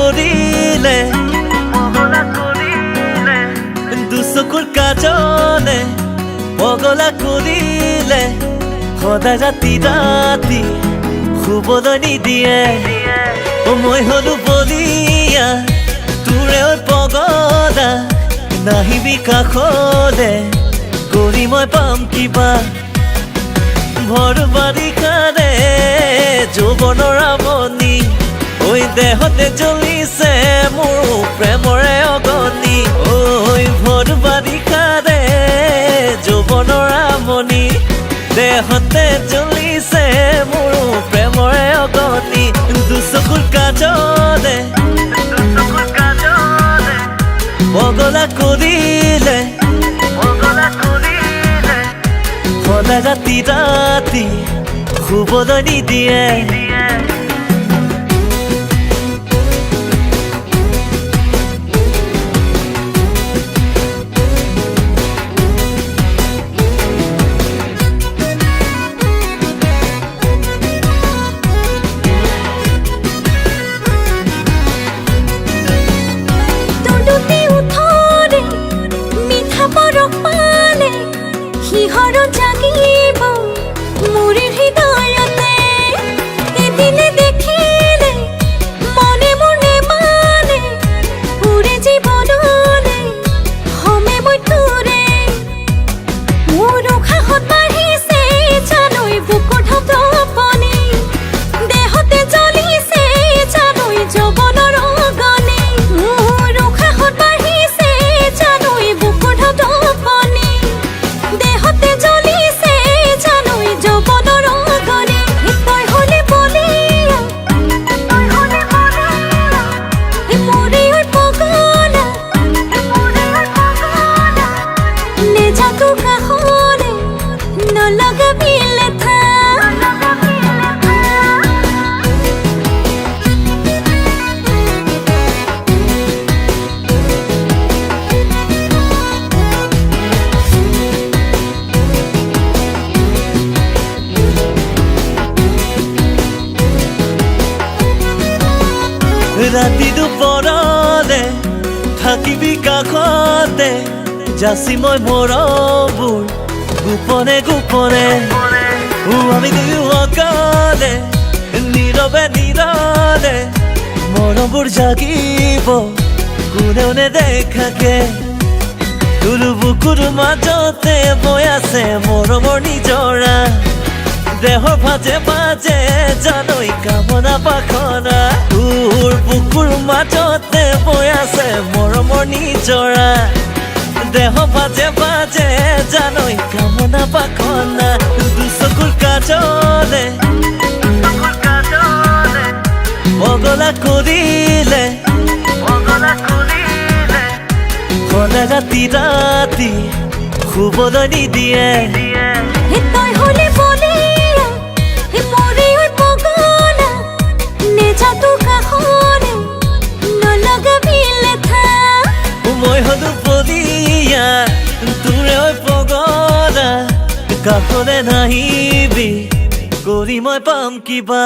কৰিলে দুচকুৰ কাজলে পগলা কৰিলে সদায় ৰাতি ৰাতি শুবলৈ নিদিয়ে মই হলো বলিয়া তোৰে পগলা নাহিবি কাষলে কৰি মই পাম কিবা ভৰ বাৰিষাৰে যৌৱনৰ আমনি ঐ দেহতে জ্বলিছে মোৰ প্ৰেমৰে অগনি ঐ ভৰ বাৰিষাৰে যৌৱনৰ আমনি দেহতে জ্বলিছে মোৰ প্ৰেমৰে অগনি দুচকুৰ কাজলে পগলা কৰিলে সদায় ৰাতি ৰাতি শুবলৈ নিদিয়ে ৰাতি দুপৰলে থাকিবি কাষতে যাচি মই মৰমবোৰ গোপনে গোপনে আমি দুয়ো অকলে নীৰৱে নীৰৱে মৰমবোৰ জাগিব কোনেও নেদেখাকে তোৰ বুকুৰ মাজতে বৈ আছে মৰমৰ নিজৰা দেহৰ ভাজে ভাজে জানৈ কামনা পাখনা তোৰ বুকুৰ মাজতে বৈ আছে মৰমৰ নিজৰা দেহ ভাজে ভাজে জানৈ কামনা পাখনা দুচকুৰ কাজলে পগলা কৰিলে সদায় ৰাতি ৰাতি শুবলৈ নিদিয়ে মই হলো বলিয়া তোৰে পগলা কাষলে নাহিবি কৰি মই পাম কিবা